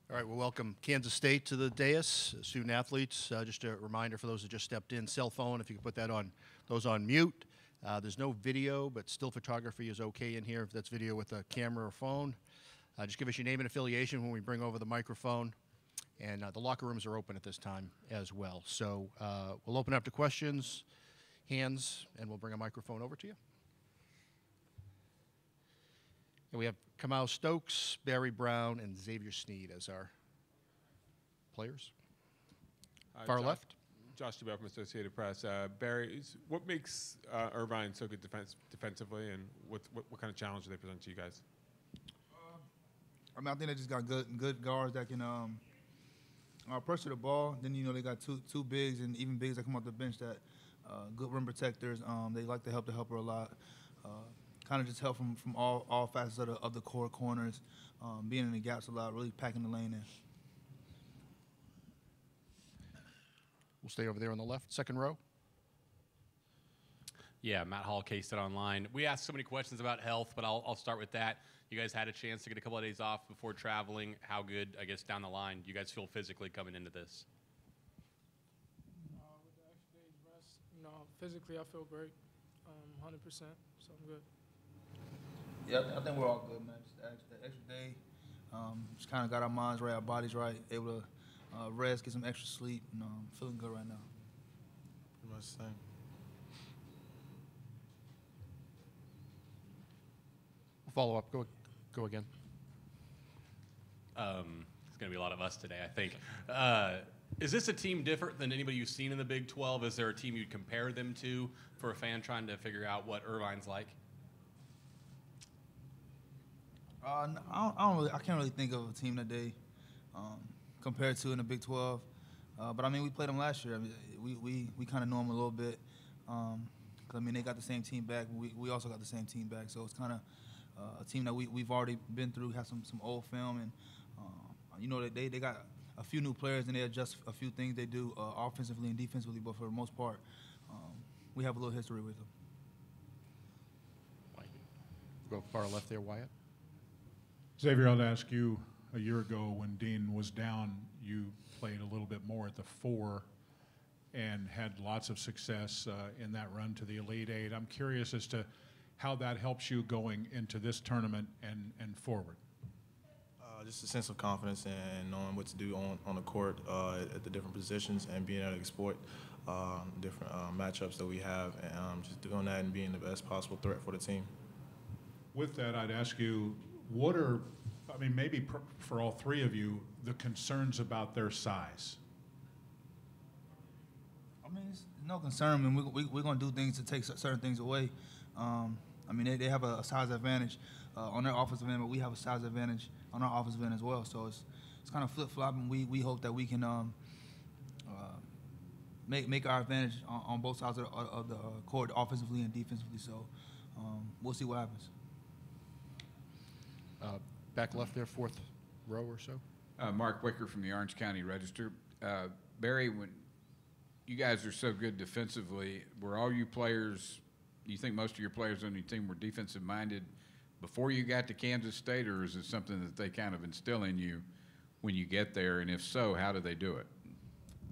All right, we'll welcome Kansas State to the dais, student athletes. Just a reminder for those who just stepped in, cell phone, if you could put that on, those on mute. There's no video, but still photography is okay in here if that's video with a camera or phone. Just give us your name and affiliation when we bring over the microphone. And the locker rooms are open at this time as well. So we'll open up to questions, hands, and we'll bring a microphone over to you. And we have Kamau Stokes, Barry Brown, and Xavier Sneed as our players. Far left. Josh DeBell from Associated Press. Barry, what makes Irvine so good defensively, and what kind of challenge do they present to you guys? I mean, I think they just got good guards that can pressure the ball. Then, they got two bigs and even bigs that come off the bench that good rim protectors. They like to help the helper a lot. Kind of just help from all facets of the core corners, being in the gaps a lot, really packing the lane in. We'll stay over there on the left, second row. Yeah, Matt Hall, K-StateOnline. We asked so many questions about health, but I'll start with that. You guys had a chance to get a couple of days off before traveling. How good, I guess, down the line, do you guys feel physically coming into this? With the extra day's rest, physically I feel great, 100%, so I'm good. Yeah, I think we're all good, man. Just the extra day, just kind of got our minds right, our bodies right, able to rest, get some extra sleep, and feeling good right now. Pretty much the same. We'll follow up. Go again. It's going to be a lot of us today, I think. Is this a team different than anybody you've seen in the Big 12? Is there a team you'd compare them to for a fan trying to figure out what Irvine's like? I can't really think of a team that they compared to in the Big 12. But I mean, we played them last year. I mean, we kind of know them a little bit. I mean, they got the same team back. We also got the same team back. So it's kind of a team that we've already been through, have some old film, and they got a few new players and they adjust a few things they do offensively and defensively. But for the most part, we have a little history with them. Go far left there, Wyatt. Xavier, I'll ask you, a year ago when Dean was down, you played a little bit more at the 4 and had lots of success in that run to the Elite Eight. I'm curious as to how that helps you going into this tournament and forward. Just a sense of confidence and knowing what to do on the court at the different positions and being able to exploit different matchups that we have, and just doing that and being the best possible threat for the team. With that, I'd ask you, what are, I mean, maybe for all three of you, the concerns about their size? I mean, it's no concern. I mean, we're going to do things to take certain things away. I mean, they have a size advantage on their offensive end, but we have a size advantage on our offensive end as well. So it's kind of flip-flopping. We hope that we can make our advantage on both sides of the court, offensively and defensively. So we'll see what happens. Back left there, fourth row or so. Mark Wicker from the Orange County Register. Barry, when you guys are so good defensively, were all you players, do you think most of your players on your team were defensive minded before you got to Kansas State, or is it something that they kind of instill in you when you get there? And if so, how do they do it?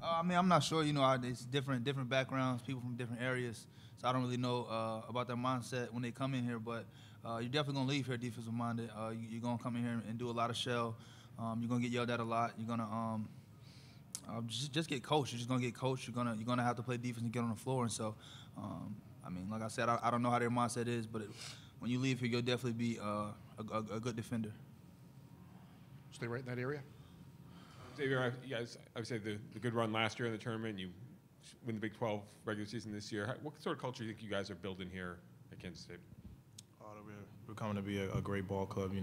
I mean, I'm not sure. It's different backgrounds, people from different areas. So I don't really know about their mindset when they come in here. But you're definitely going to leave here defensive minded. You're going to come in here and do a lot of shell. You're going to get yelled at a lot. You're going to just get coached. You're just going to get coached. You're going to have to play defense and get on the floor. And so, I mean, like I said, I don't know how their mindset is, but when you leave here, you'll definitely be a good defender. Stay right in that area. Xavier, you guys, I would say the good run last year in the tournament, you win the Big 12 regular season this year. What sort of culture do you think you guys are building here at Kansas State? We're coming to be a great ball club. We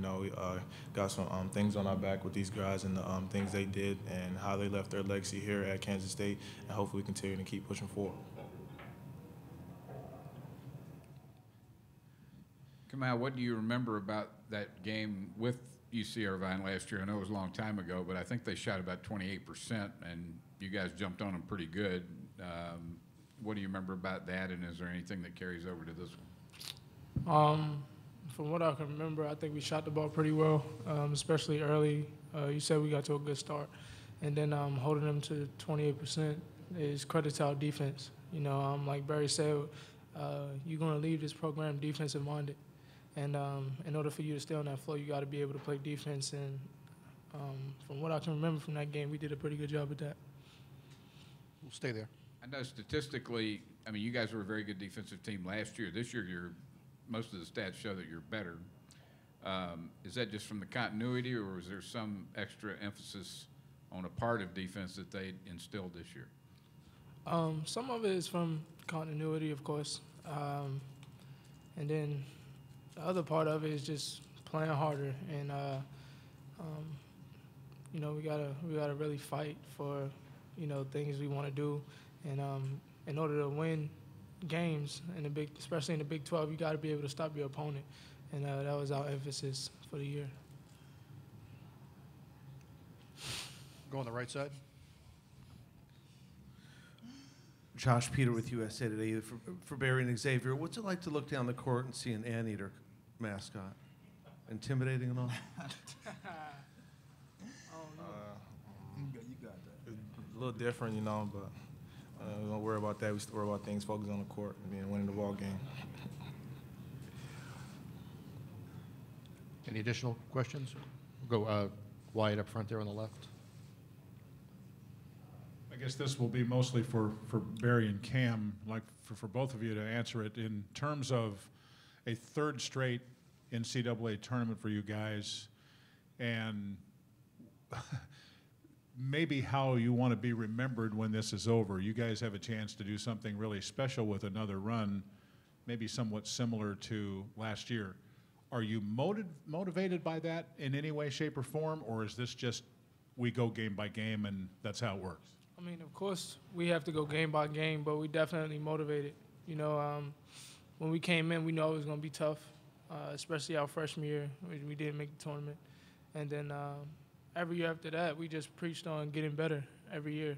got some things on our back with these guys and the things they did and how they left their legacy here at Kansas State, and hopefully we continue to keep pushing forward. Kamau, what do you remember about that game with UC Irvine last year? I know it was a long time ago, but I think they shot about 28%, and you guys jumped on them pretty good. What do you remember about that, and is there anything that carries over to this one? From what I can remember, I think we shot the ball pretty well, especially early. You said we got to a good start. And then holding them to 28% is credit to our defense. You know, like Barry said, you're going to leave this program defensive-minded. And in order for you to stay on that floor, you got to be able to play defense. And from what I can remember from that game, we did a pretty good job at that. We'll stay there. I know statistically, I mean, you guys were a very good defensive team last year. This year, most of the stats show that you're better. Is that just from the continuity, or is there some extra emphasis on a part of defense that they instilled this year? Some of it is from continuity, of course. And then the other part of it is just playing harder. And, you know, we gotta really fight for, you know, things we want to do. And in order to win games, especially in the Big 12, you got to be able to stop your opponent. And that was our emphasis for the year. Go on the right side. Josh Peter with USA Today. For Barry and Xavier, what's it like to look down the court and see an anteater mascot? Intimidating and all? You got that. A little different, you know, but we don't worry about that. We still worry about things, focus on the court and winning the ball game. Any additional questions? We'll go Wyatt up front there on the left. I guess this will be mostly for Barry and Cam, like for both of you to answer it. In terms of a third straight NCAA tournament for you guys, and maybe how you want to be remembered when this is over. You guys have a chance to do something really special with another run, maybe somewhat similar to last year. Are you motivated by that in any way, shape, or form, or is this just we go game by game and that's how it works? I mean, of course, we have to go game by game, but we definitely motivated. You know, when we came in, we know it was going to be tough, especially our freshman year. We didn't make the tournament. And then every year after that, we just preached on getting better every year.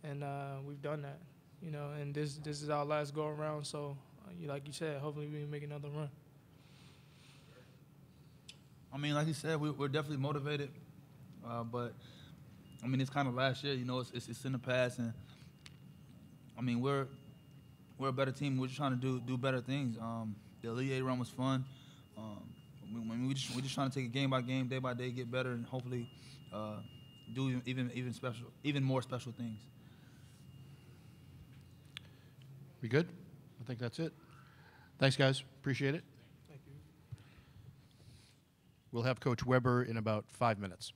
And we've done that, you know, and this is our last go-around. So, like you said, hopefully we can make another run. I mean, like you said, we're definitely motivated, but I mean, it's kind of last year, you know, it's in the past, and I mean, we're a better team. We're just trying to do better things. The Elite Eight run was fun. We're just trying to take it game by game, day by day, get better, and hopefully do even more special things. We good? I think that's it. Thanks, guys. Appreciate it. Thank you. We'll have Coach Weber in about 5 minutes.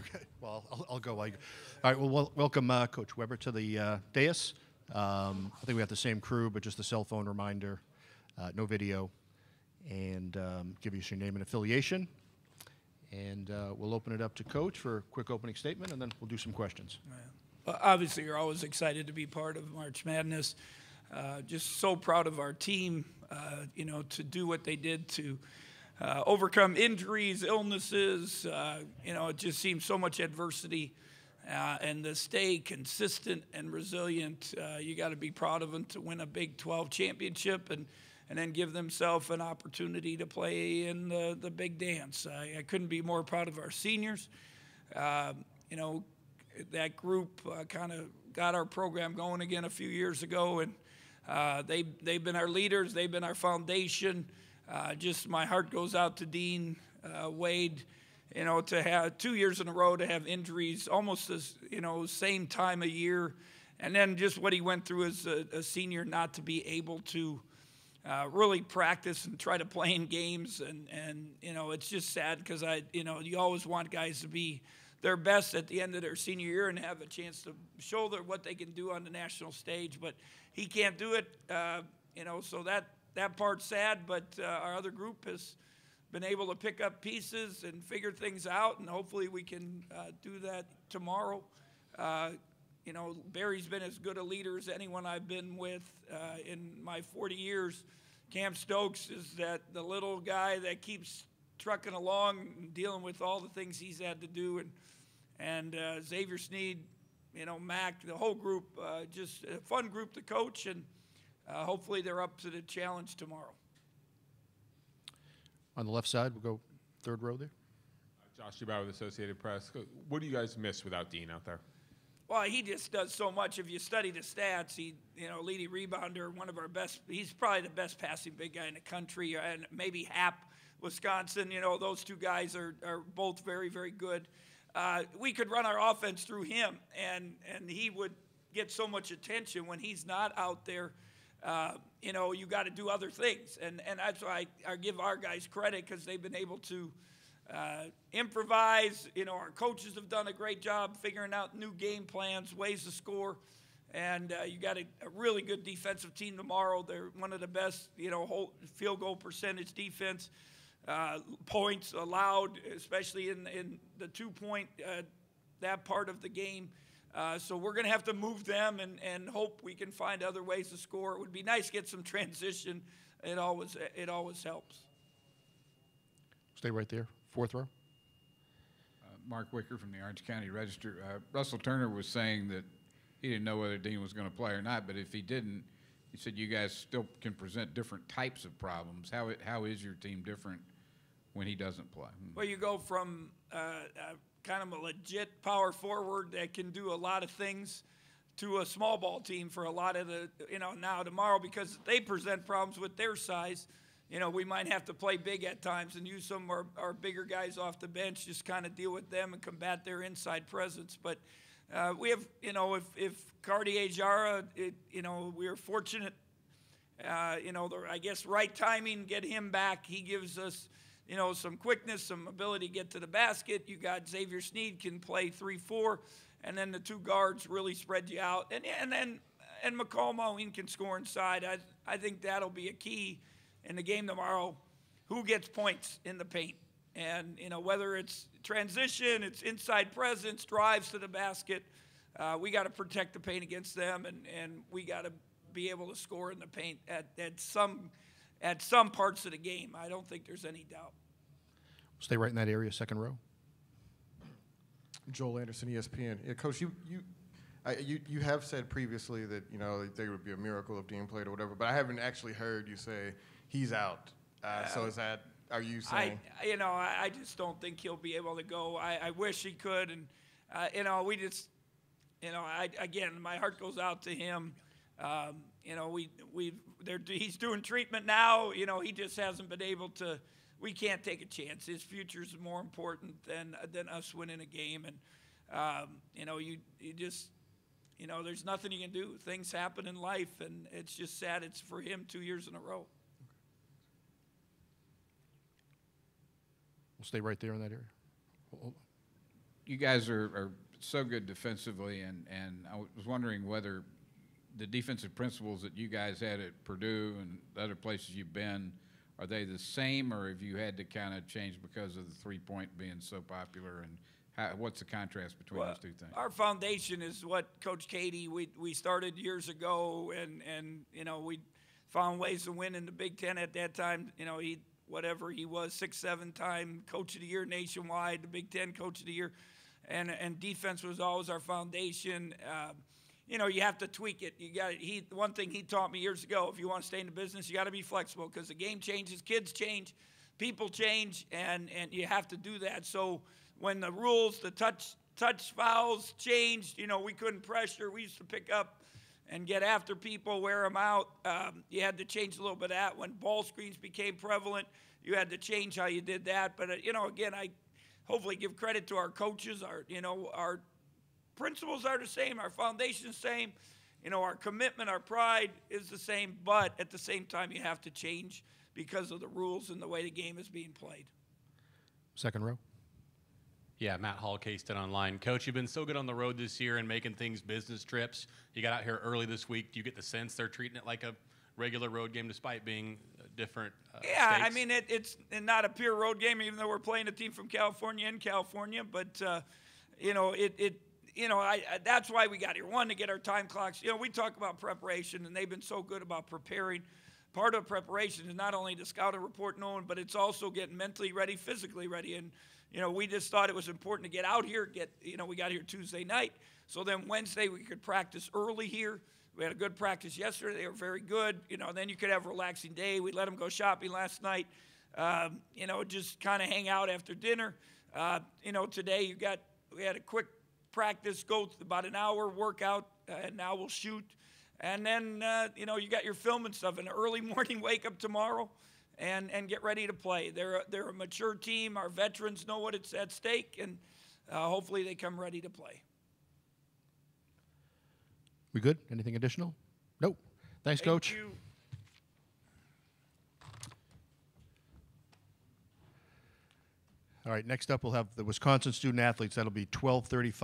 Okay. Well, I'll go. All right. Well, welcome Coach Weber to the dais. I think we have the same crew, but just a cell phone reminder, no video, and give us your name and affiliation. And we'll open it up to Coach for a quick opening statement, and then we'll do some questions. Well, obviously, you're always excited to be part of March Madness. Just so proud of our team, to do what they did to overcome injuries, illnesses. It just seems so much adversity. And to stay consistent and resilient, you got to be proud of them to win a Big 12 championship and then give themselves an opportunity to play in the big dance. I couldn't be more proud of our seniors. That group kind of got our program going again a few years ago, and they've been our leaders. They've been our foundation. Just my heart goes out to Dean Wade. To have 2 years in a row to have injuries almost as, same time of year. And then just what he went through as a senior, not to be able to really practice and try to play in games. And it's just sad because you always want guys to be their best at the end of their senior year and have a chance to show what they can do on the national stage. But he can't do it, so that part's sad. But our other group has been able to pick up pieces and figure things out, and hopefully we can do that tomorrow. Barry's been as good a leader as anyone I've been with in my 40 years. Cam Stokes is the little guy that keeps trucking along and dealing with all the things he's had to do. And Xavier Sneed, Mac, the whole group, just a fun group to coach, and hopefully they're up to the challenge tomorrow. On the left side, we'll go third row there. Josh Dubois with Associated Press. What do you guys miss without Dean out there? Well, he just does so much. If you study the stats, he, leading rebounder, one of our best. He's probably the best passing big guy in the country, and maybe Happ, Wisconsin. Those two guys are both very, very good. We could run our offense through him, and he would get so much attention when he's not out there. You got to do other things. And that's why I give our guys credit, because they've been able to improvise. Our coaches have done a great job figuring out new game plans, ways to score. And you got a really good defensive team tomorrow. They're one of the best, whole field goal percentage defense. Points allowed, especially in the 2-point, that part of the game. So we're going to have to move them and hope we can find other ways to score. It would be nice to get some transition. It always helps. Stay right there. Fourth row. Mark Wicker from the Orange County Register. Russell Turner was saying that he didn't know whether Dean was going to play or not, but if he didn't, he said you guys still can present different types of problems. How is your team different when he doesn't play? Well, you go from kind of a legit power forward that can do a lot of things to a small ball team for a lot of the, now tomorrow, because they present problems with their size. We might have to play big at times and use some of our bigger guys off the bench, just kind of deal with them and combat their inside presence. But we have, if Cartier Jara, we are fortunate, I guess right timing, get him back. He gives us, some quickness, some ability to get to the basket. You got Xavier Sneed can play 3-4, and then the two guards really spread you out. And McCall Moline can score inside. I think that'll be a key in the game tomorrow. Who gets points in the paint? And, whether it's transition, it's inside presence, drives to the basket, we got to protect the paint against them, and we got to be able to score in the paint at some parts of the game. I don't think there's any doubt. Stay right in that area, second row. Joel Anderson, ESPN. Yeah, Coach, you have said previously that there would be a miracle if Dean played or whatever, but I haven't actually heard you say he's out. So is that? Are you saying? I just don't think he'll be able to go. I wish he could, and we just, again, my heart goes out to him. He's doing treatment now. He just hasn't been able to. We can't take a chance. His future is more important than us winning a game. And you just, there's nothing you can do. Things happen in life, and it's just sad. It's for him 2 years in a row. We'll stay right there in that area. You guys are so good defensively, and I was wondering whether the defensive principles that you guys had at Purdue and the other places you've been, are they the same, or have you had to kind of change because of the 3-point being so popular, and What's the contrast between those two things? Our foundation is what Coach Katie, we started years ago, and we found ways to win in the Big Ten at that time. He was 6-7-time Coach of the Year nationwide, the Big Ten Coach of the Year, and defense was always our foundation. You have to tweak it. One thing he taught me years ago: if you want to stay in the business, you got to be flexible because the game changes, kids change, people change, and you have to do that. So when the rules, the touch fouls changed, we couldn't pressure. We used to pick up and get after people, wear them out. You had to change a little bit of that. When ball screens became prevalent, you had to change how you did that. But, again, I hopefully give credit to our coaches. Our principles are the same. Our foundation is the same. Our commitment, our pride is the same. But at the same time, you have to change because of the rules and the way the game is being played. Second row. Yeah, Matt Hall, K-StateOnline. Coach, you've been so good on the road this year and making things business trips. You got out here early this week. Do you get the sense they're treating it like a regular road game despite being different Yeah, states? I mean, it's not a pure road game, even though we're playing a team from California in California. But, that's why we got here. One, to get our time clocks. We talk about preparation, and they've been so good about preparing. Part of preparation is not only the scouting report knowing, but it's also getting mentally ready, physically ready. And, we just thought it was important to get out here, we got here Tuesday night. So then Wednesday we could practice early here. We had a good practice yesterday. They were very good. Then you could have a relaxing day. We let them go shopping last night, just kind of hang out after dinner. Today we had a quick practice, go about an hour workout, and now we'll shoot. And then, you got your film and stuff. An early morning wake up tomorrow and get ready to play. They're a mature team. Our veterans know what it's at stake, and hopefully they come ready to play. We good? Anything additional? Nope. Thanks, Coach. Thank you. All right, next up we'll have the Wisconsin student athletes. That'll be 12:35.